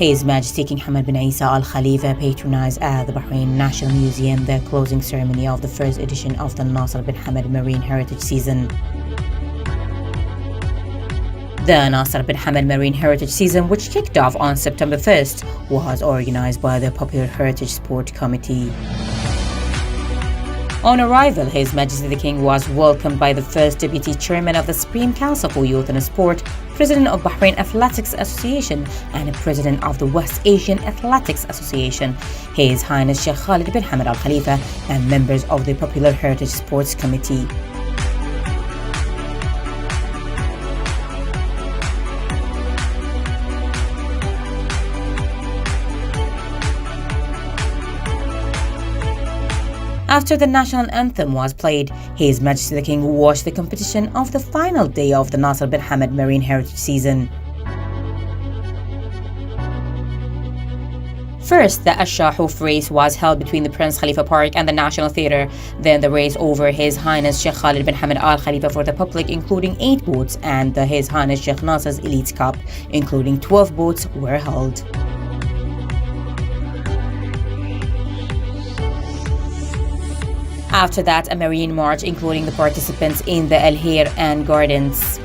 His Majesty King Hamad bin Isa Al Khalifa patronized at the Bahrain National Museum the closing ceremony of the first edition of the Nasser bin Hamad Marine Heritage Season. The Nasser bin Hamad Marine Heritage Season, which kicked off on September 1st, was organized by the Popular Heritage Sport Committee. On arrival, His Majesty the King was welcomed by the first Deputy Chairman of the Supreme Council for Youth and Sport, President of Bahrain Athletics Association, and President of the West Asian Athletics Association, His Highness Sheikh Khalid bin Hamad Al Khalifa, and members of the Popular Heritage Sports Committee. After the national anthem was played, His Majesty the King watched the competition of the final day of the Nasser bin Hamad Marine Heritage Season. First, the Ash-Shahuf race was held between the Prince Khalifa Park and the National Theatre. Then the race over His Highness Sheikh Khalid bin Hamad Al Khalifa for the public, including 8 boats, and the His Highness Sheikh Nasser's Elite Cup, including 12 boats, were held. After that, a marine march including the participants in the El Hir and Gardens.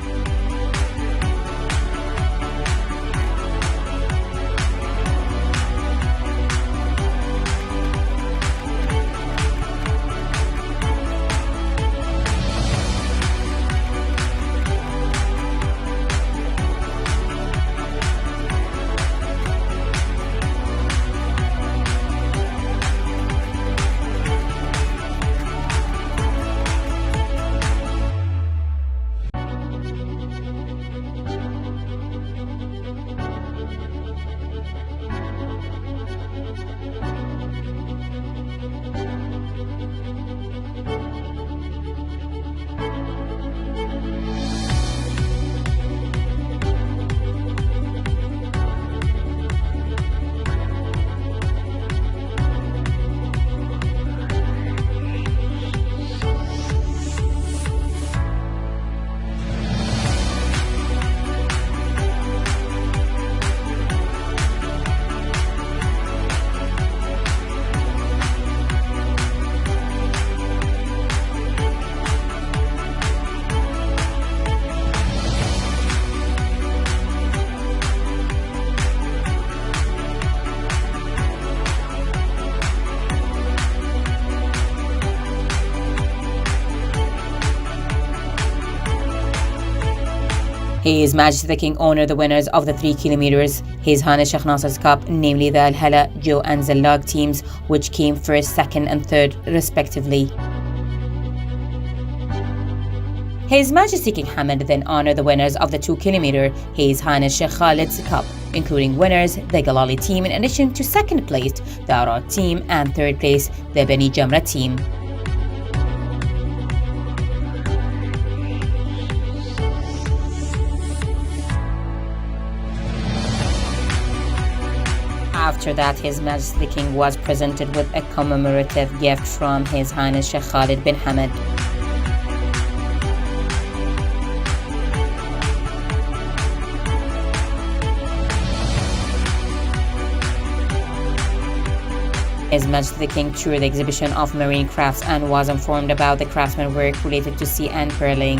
His Majesty the King honored the winners of the 3 kilometers His Highness Sheikh Nasser's Cup, namely the Al Hala, Joe and Zallag teams, which came first, second and third respectively. His Majesty King Hamad then honored the winners of the 2 kilometer His Highness Sheikh Khalid's Cup, including winners the Galali team, in addition to second place the Arad team and third place the Bani Jamra team. After that, His Majesty the King was presented with a commemorative gift from His Highness Sheikh Khalid bin Hamad. His Majesty the King toured the exhibition of marine crafts and was informed about the craftsman work related to sea and pearling.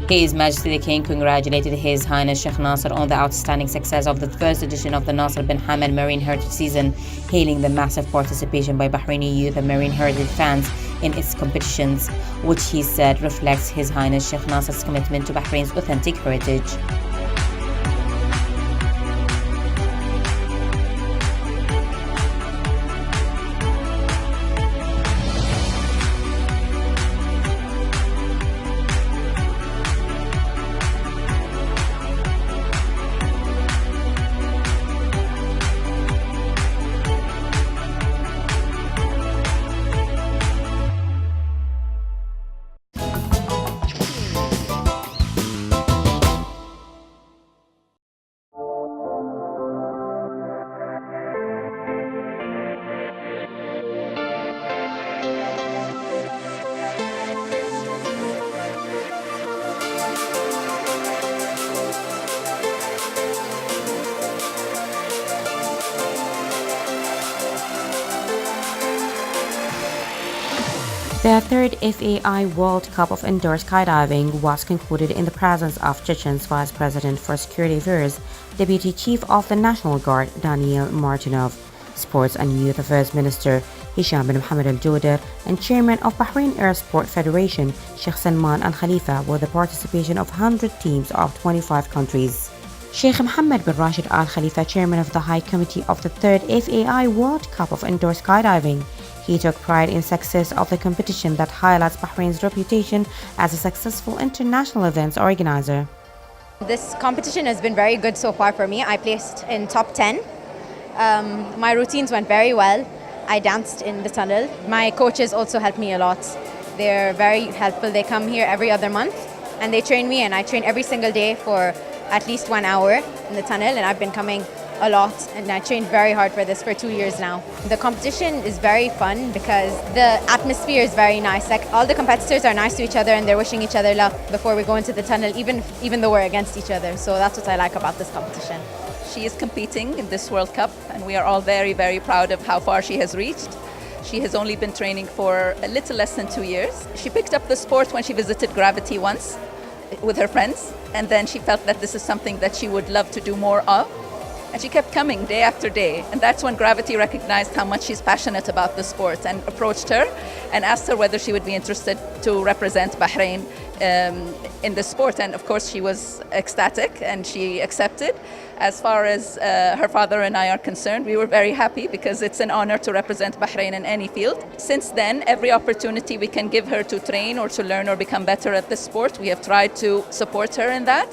His Majesty the King congratulated His Highness Sheikh Nasser on the outstanding success of the first edition of the Nasser bin Hamad Marine Heritage Season, hailing the massive participation by Bahraini youth and marine heritage fans in its competitions, which he said reflects His Highness Sheikh Nasser's commitment to Bahrain's authentic heritage. The third FAI World Cup of Indoor Skydiving was concluded in the presence of Chechen's Vice President for Security Affairs, Deputy Chief of the National Guard, Daniil Martynov, Sports and Youth Affairs Minister Hisham bin Mohammed Al Joder, and Chairman of Bahrain Air Sport Federation, Sheikh Salman Al Khalifa, with the participation of 100 teams of 25 countries. Sheikh Mohammed bin Rashid Al Khalifa, Chairman of the High Committee of the third FAI World Cup of Indoor Skydiving, he took pride in success of the competition that highlights Bahrain's reputation as a successful international events organizer. This competition has been very good so far for me. I placed in top 10. My routines went very well. I danced in the tunnel. My coaches also helped me a lot. They're very helpful. They come here every other month and they train me, and I train every single day for at least 1 hour in the tunnel, and I've been coming a lot, and I trained very hard for this for 2 years now. The competition is very fun because the atmosphere is very nice. Like, all the competitors are nice to each other and they're wishing each other luck before we go into the tunnel, even though we're against each other. So that's what I like about this competition. She is competing in this World Cup, and we are all very, very proud of how far she has reached. She has only been training for a little less than 2 years. She picked up the sport when she visited Gravity once with her friends, and then she felt that this is something that she would love to do more of. And she kept coming day after day. And that's when Gravity recognized how much she's passionate about the sport and approached her and asked her whether she would be interested to represent Bahrain in the sport. And of course, she was ecstatic and she accepted. As far as her father and I are concerned, we were very happy because it's an honor to represent Bahrain in any field. Since then, every opportunity we can give her to train or to learn or become better at the sport, we have tried to support her in that.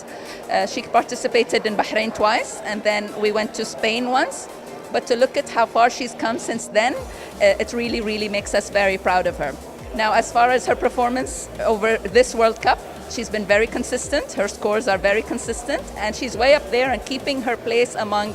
She participated in Bahrain twice, and then we went to Spain once. But to look at how far she's come since then, it really, really makes us very proud of her. Now, as far as her performance over this World Cup, she's been very consistent. Her scores are very consistent, and she's way up there and keeping her place among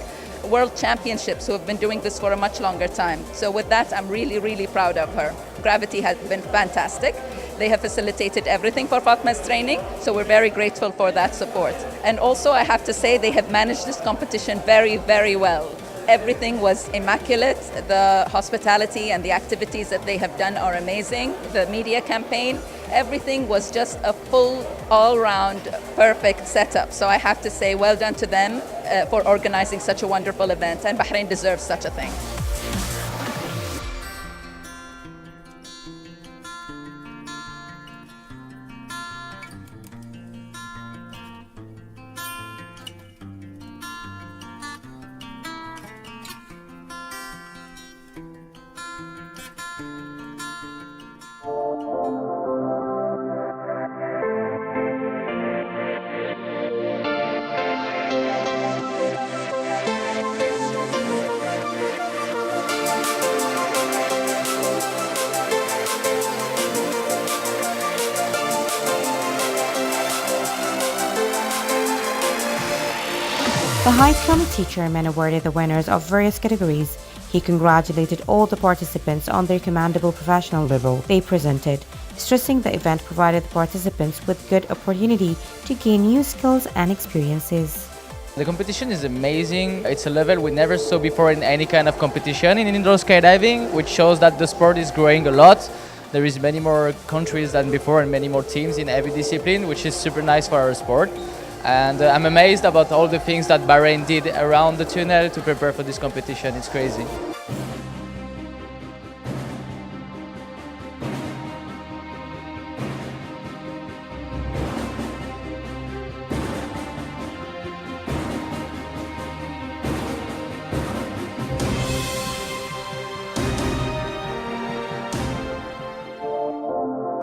world championships who have been doing this for a much longer time. So with that, I'm really, really proud of her. Gravity has been fantastic. They have facilitated everything for Fatma's training, so we're very grateful for that support. And also, I have to say, they have managed this competition very, very well. Everything was immaculate. The hospitality and the activities that they have done are amazing. The media campaign, everything was just a full, all-round, perfect setup. So I have to say, well done to them for organizing such a wonderful event, and Bahrain deserves such a thing. The High Committee Chairman awarded the winners of various categories. He congratulated all the participants on their commendable professional level they presented, stressing the event provided the participants with good opportunity to gain new skills and experiences. The competition is amazing. It's a level we never saw before in any kind of competition in indoor skydiving, which shows that the sport is growing a lot. There is many more countries than before and many more teams in every discipline, which is super nice for our sport. And I'm amazed about all the things that Bahrain did around the tunnel to prepare for this competition. It's crazy.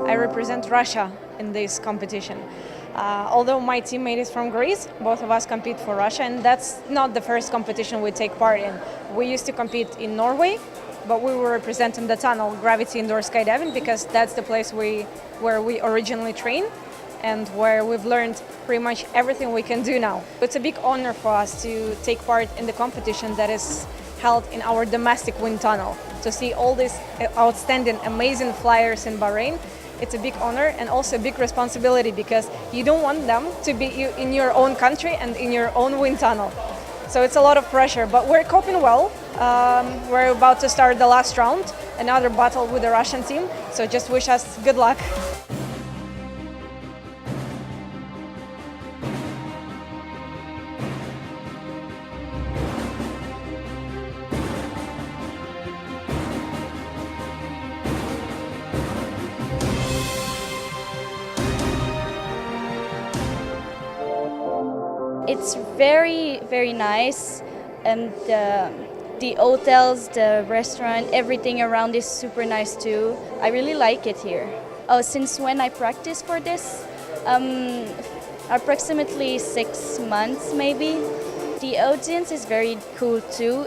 I represent Russia in this competition. Although my teammate is from Greece, both of us compete for Russia, and that's not the first competition we take part in. We used to compete in Norway, but we were representing the tunnel, Gravity Indoor Skydiving, because that's the place where we originally trained and where we've learned pretty much everything we can do now. It's a big honor for us to take part in the competition that is held in our domestic wind tunnel. To see all these outstanding, amazing flyers in Bahrain, it's a big honor and also a big responsibility because you don't want them to be in your own country and in your own wind tunnel. So it's a lot of pressure, but we're coping well. We're about to start the last round, another battle with the Russian team, so just wish us good luck. It's very, very nice, and the hotels, the restaurant, everything around is super nice too. I really like it here. Oh, since when I practice for this? Approximately 6 months maybe. The audience is very cool too.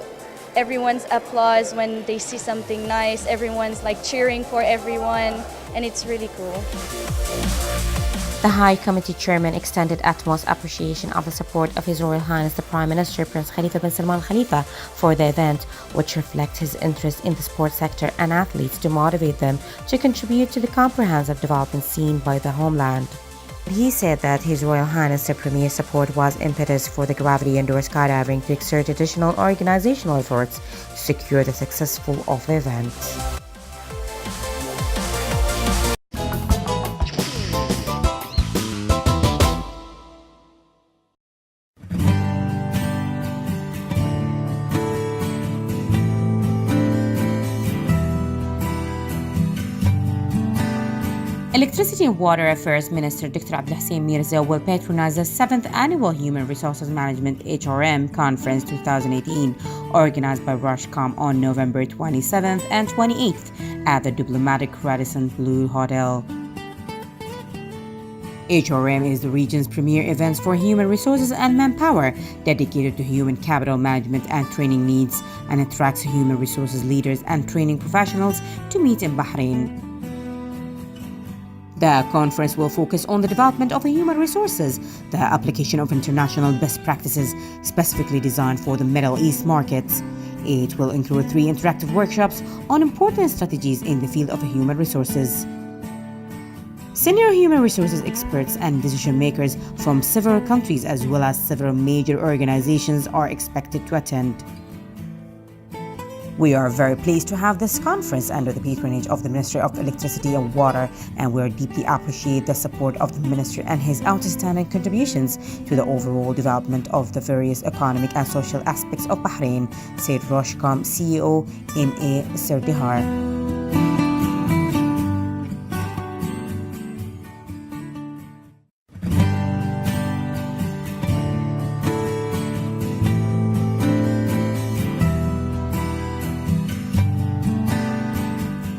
Everyone's applause when they see something nice. Everyone's like cheering for everyone, and it's really cool. The High Committee Chairman extended utmost appreciation of the support of His Royal Highness the Prime Minister Prince Khalifa bin Salman Al Khalifa for the event, which reflects his interest in the sports sector and athletes to motivate them to contribute to the comprehensive development seen by the homeland. He said that His Royal Highness the Premier's support was impetus for the Gravity Indoor Skydiving to exert additional organizational efforts to secure the successful of the event. Electricity and Water Affairs Minister Dr. Abdulhassan Mirza will patronize the 7th Annual Human Resources Management HRM Conference 2018, organized by Rushcom on November 27th and 28th at the Diplomatic Radisson Blu Hotel. HRM is the region's premier events for human resources and manpower, dedicated to human capital management and training needs, and attracts human resources leaders and training professionals to meet in Bahrain. The conference will focus on the development of human resources, the application of international best practices specifically designed for the Middle East markets. It will include 3 interactive workshops on important strategies in the field of human resources. Senior human resources experts and decision makers from several countries as well as several major organizations are expected to attend. We are very pleased to have this conference under the patronage of the Ministry of Electricity and Water, and we deeply appreciate the support of the Minister and his outstanding contributions to the overall development of the various economic and social aspects of Bahrain, said Roshcom CEO M.A. Serdihar.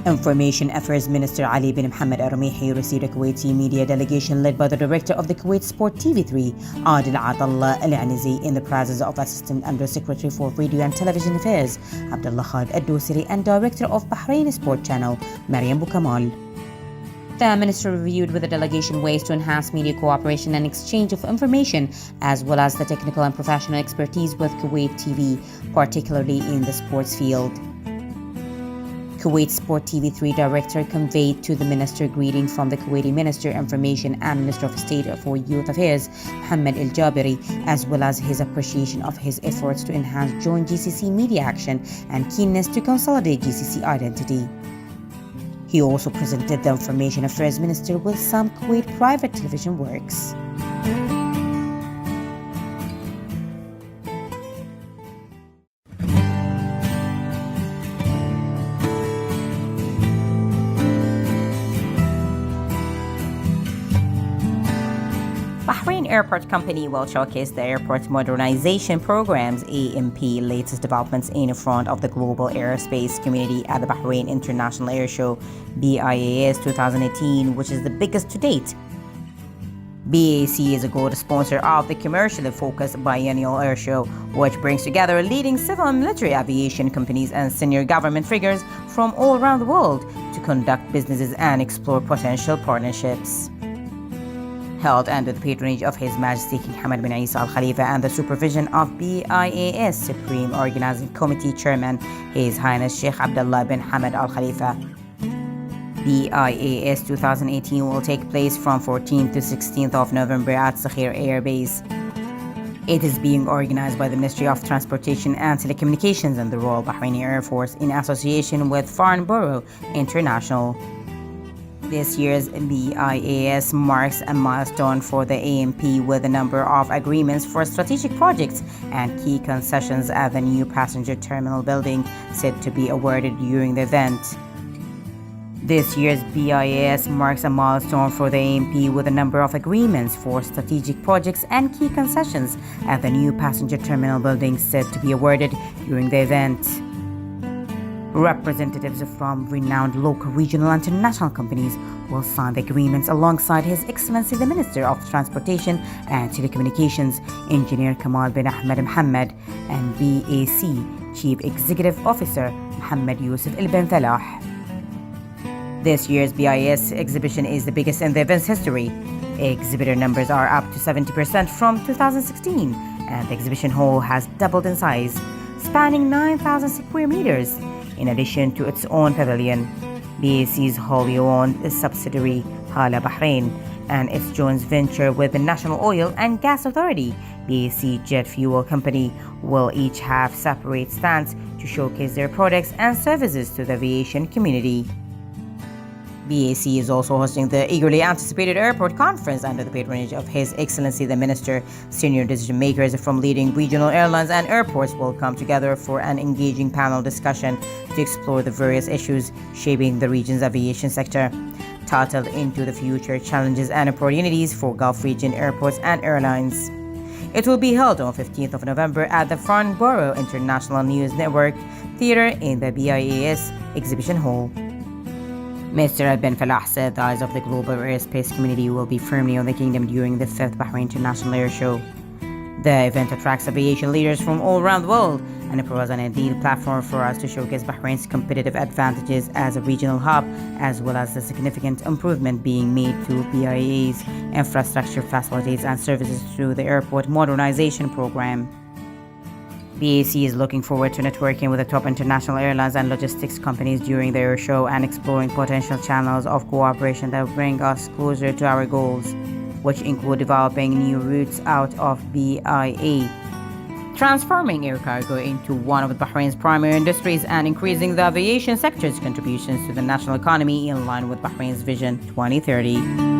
Information Affairs Minister Ali bin Mohammed Al-Rumihi received a Kuwaiti media delegation led by the director of the Kuwait Sport TV3, Adil Atallah Al-Anizi, in the presence of Assistant Undersecretary for Radio and Television Affairs, Abdullah Khalid Al-Dosiri, and Director of Bahrain Sport Channel, Mariam Boukamal. The minister reviewed with the delegation ways to enhance media cooperation and exchange of information, as well as the technical and professional expertise with Kuwait TV, particularly in the sports field. Kuwait Sport TV3 director conveyed to the minister greeting from the Kuwaiti Minister of Information and Minister of State for Youth Affairs, Mohammed El Jabiri, as well as his appreciation of his efforts to enhance joint GCC media action and keenness to consolidate GCC identity. He also presented the Information Affairs Minister with some Kuwait private television works. Bahrain Airport Company will showcase the airport modernization program's AMP latest developments in front of the global aerospace community at the Bahrain International Air Show BIAS 2018, which is the biggest to date. BAC is a gold sponsor of the commercially focused biennial air show, which brings together leading civil and military aviation companies and senior government figures from all around the world to conduct businesses and explore potential partnerships. Held under the patronage of His Majesty King Hamad bin Isa Al Khalifa and the supervision of BIAS Supreme Organizing Committee Chairman His Highness Sheikh Abdullah bin Hamad Al Khalifa. BIAS 2018 will take place from 14th to 16th of November at Sakhir Air Base. It is being organized by the Ministry of Transportation and Telecommunications and the Royal Bahraini Air Force in association with Foreign Bureau International. This year's BIAS marks a milestone for the AMP with a number of agreements for strategic projects and key concessions at the new passenger terminal building set to be awarded during the event. This year's BIAS marks a milestone for the AMP with a number of agreements for strategic projects and key concessions at the new passenger terminal building set to be awarded during the event. Representatives from renowned local, regional, and international companies will sign the agreements alongside His Excellency the Minister of Transportation and Telecommunications, Engineer Kamal bin Ahmed Mohammed, and BAC Chief Executive Officer Mohammed Yusuf Al Ben Falah. This year's BIS exhibition is the biggest in the event's history. Exhibitor numbers are up to 70% from 2016, and the exhibition hall has doubled in size, spanning 9,000 square meters. In addition to its own pavilion, BAC's wholly owned subsidiary Hala Bahrain and its joint venture with the National Oil and Gas Authority, BAC Jet Fuel Company, will each have separate stands to showcase their products and services to the aviation community. BAC is also hosting the eagerly anticipated airport conference under the patronage of His Excellency the Minister. Senior decision makers from leading regional airlines and airports will come together for an engaging panel discussion to explore the various issues shaping the region's aviation sector, titled Into the Future: Challenges and Opportunities for Gulf Region Airports and Airlines. It will be held on 15th of November at the Foreign Bureau International News Network Theatre in the BIAS Exhibition Hall. Mr. Al Ben Falah said the eyes of the global airspace community will be firmly on the kingdom during the 5th Bahrain International Air Show. The event attracts aviation leaders from all around the world and it provides an ideal platform for us to showcase Bahrain's competitive advantages as a regional hub, as well as the significant improvement being made to BIA's infrastructure facilities and services through the airport modernization program. BAC is looking forward to networking with the top international airlines and logistics companies during the air show and exploring potential channels of cooperation that will bring us closer to our goals, which include developing new routes out of BIA, transforming air cargo into one of Bahrain's primary industries, and increasing the aviation sector's contributions to the national economy in line with Bahrain's Vision 2030.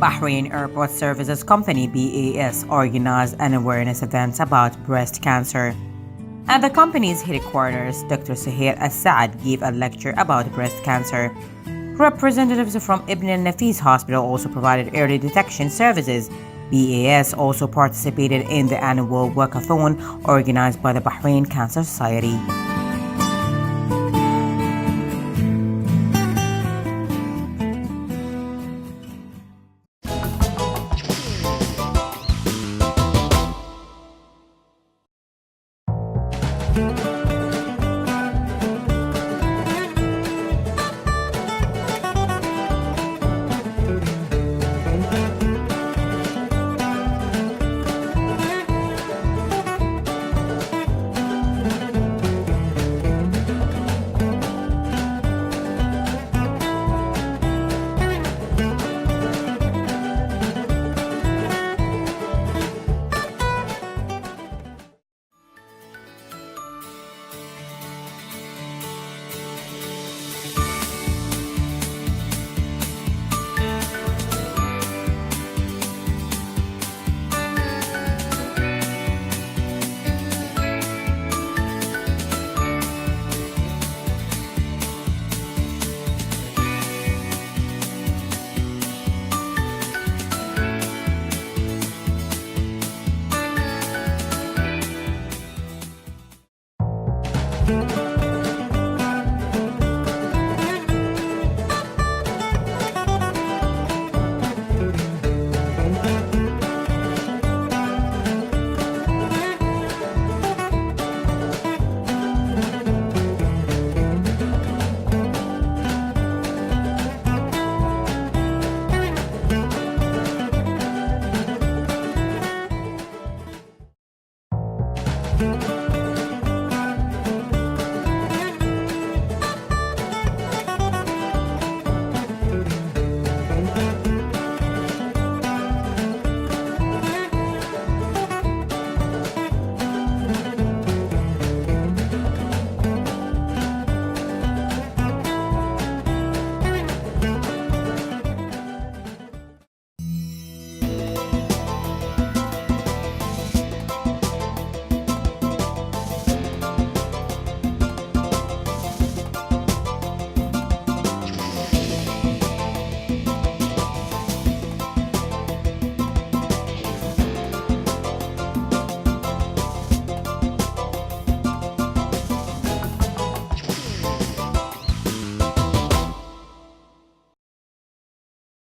Bahrain Airport Services Company BAS organized an awareness event about breast cancer. At the company's headquarters, Dr. Suhair As-Saad gave a lecture about breast cancer. Representatives from Ibn al-Nafis Hospital also provided early detection services. BAS also participated in the annual walkathon organized by the Bahrain Cancer Society.